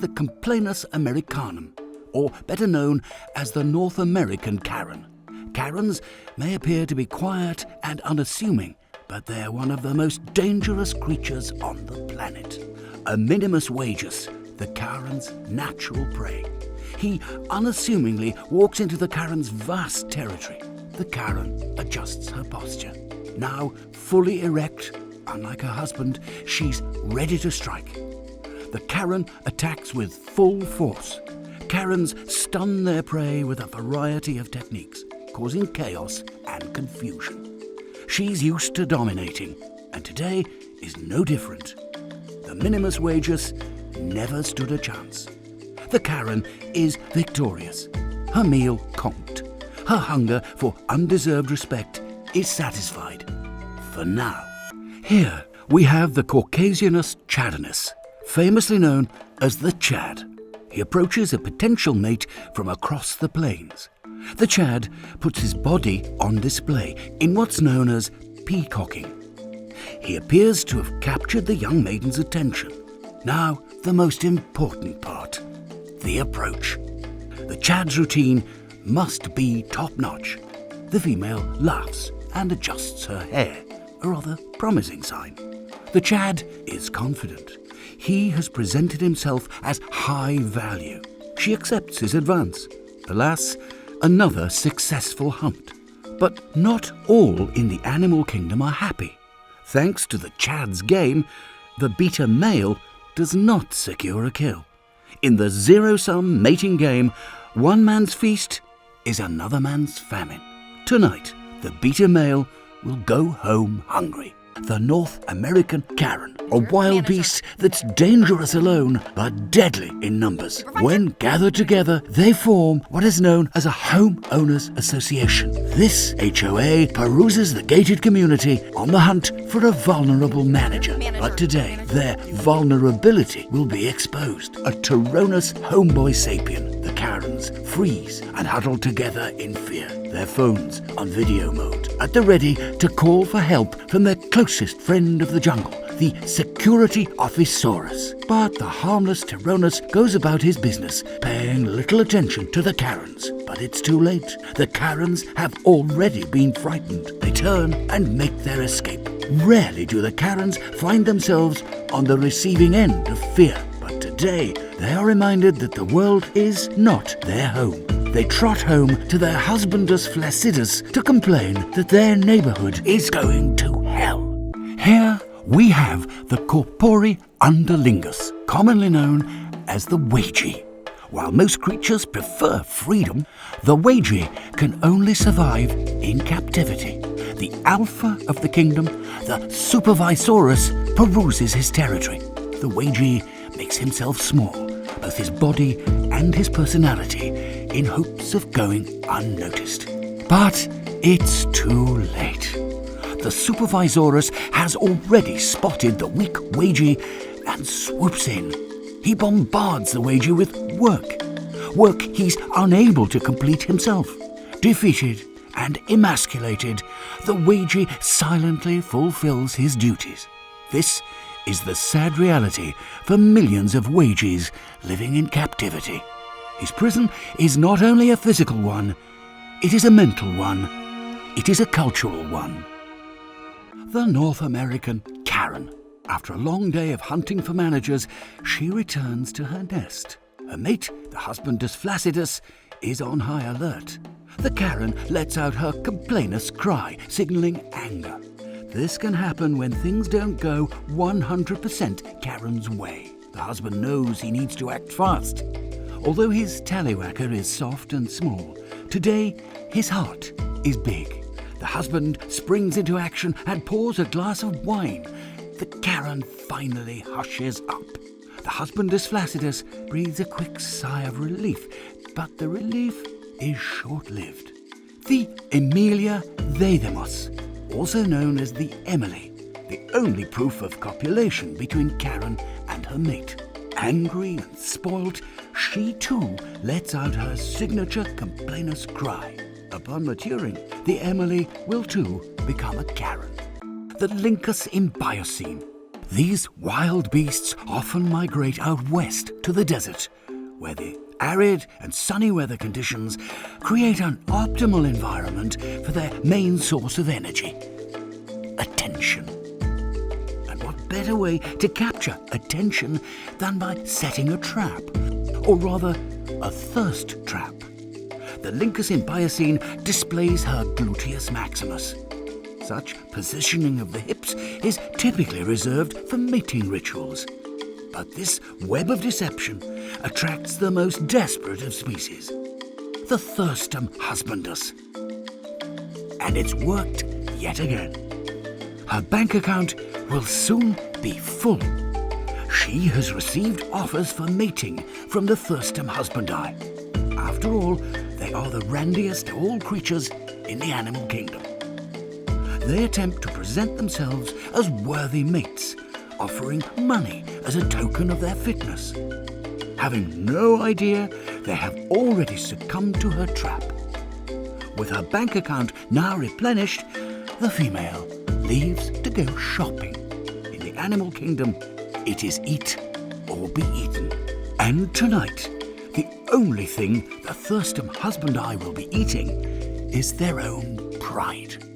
the Complainus americanum, or better known as the North American Karen. Karens may appear to be quiet and unassuming, but they're one of the most dangerous creatures on the planet. A Minimus wagus, the Karen's natural prey. He unassumingly walks into the Karen's vast territory. The Karen adjusts her posture. Now fully erect, unlike her husband, she's ready to strike. The Karen attacks with full force. Karens stun their prey with a variety of techniques, causing chaos and confusion. She's used to dominating, and today is no different. The Minimus wagus never stood a chance. The Karen is victorious, her meal comped. Her hunger for undeserved respect is satisfied. For now. Here we have the Caucasianus chadinus, famously known as the Chad. He approaches a potential mate from across the plains. The Chad puts his body on display in what's known as peacocking. He appears to have captured the young maiden's attention. Now, the most important part, the approach. The Chad's routine must be top-notch. The female laughs and adjusts her hair, a rather promising sign. The Chad is confident. He has presented himself as high value. She accepts his advance. Alas, another successful hunt. But not all in the animal kingdom are happy. Thanks to the Chad's game, the beta male does not secure a kill. In the zero-sum mating game, one man's feast is another man's famine. Tonight, the beta male will go home hungry. The North American Karen, a wild beast that's dangerous alone but deadly in numbers. When gathered together, they form what is known as a homeowners association. This HOA peruses the gated community on the hunt for a vulnerable manager. But today, their vulnerability will be exposed. A Tyrannus homeboy sapien, the Karens freeze and huddle together in fear. Their phones on video mode, at the ready to call for help from their closest friend of the jungle, the Security Officesaurus. But the harmless Tyrannus goes about his business, paying little attention to the Karens. But it's too late. The Karens have already been frightened. They turn and make their escape. Rarely do the Karens find themselves on the receiving end of fear. But today, they are reminded that the world is not their home. They trot home to their husbandus flaccidus to complain that their neighborhood is going to hell. Here we have the Corpori underlingus, commonly known as the Wagey. While most creatures prefer freedom, the Wagey can only survive in captivity. The alpha of the kingdom, the Supervisaurus, peruses his territory. The Wagey makes himself small, both his body and his personality, in hopes of going unnoticed. But it's too late. The Supervisaurus has already spotted the weak Wagey and swoops in. He bombards the Wagey with work he's unable to complete himself. Defeated and emasculated, the Wagey silently fulfills his duties. This is the sad reality for millions of Wageys living in captivity. His prison is not only a physical one, it is a mental one, it is a cultural one. The North American Karen. After a long day of hunting for managers, she returns to her nest. Her mate, the husbandus flaccidus, is on high alert. The Karen lets out her complainus cry, signaling anger. This can happen when things don't go 100% Karen's way. The husband knows he needs to act fast. Although his tallywhacker is soft and small, today his heart is big. The husband springs into action and pours a glass of wine. The Karen finally hushes up. The husbandus flaccidus breathes a quick sigh of relief, but the relief is short-lived. The Emilia Vaidemos, also known as the Emily, the only proof of copulation between Karen and her mate. Angry and spoilt, she too lets out her signature complainus cry. Upon maturing, the Emily will too become a Karen. The Lynx imbiocene. These wild beasts often migrate out west to the desert, where the arid and sunny weather conditions create an optimal environment for their main source of energy: attention. And what better way to capture attention than by setting a trap, or rather, a thirst trap? The Lynx in Biocene displays her gluteus maximus. Such positioning of the hips is typically reserved for mating rituals. But this web of deception attracts the most desperate of species, the Thirstum husbandus. And it's worked yet again. Her bank account will soon be full. She has received offers for mating from the Thirstum husbandi. After all, they are the randiest of all creatures in the animal kingdom. They attempt to present themselves as worthy mates, offering money as a token of their fitness. Having no idea they have already succumbed to her trap. With her bank account now replenished, the female leaves to go shopping. In the animal kingdom, it is eat or be eaten. And tonight, the only thing the Thirstum husbandi will be eating is their own pride.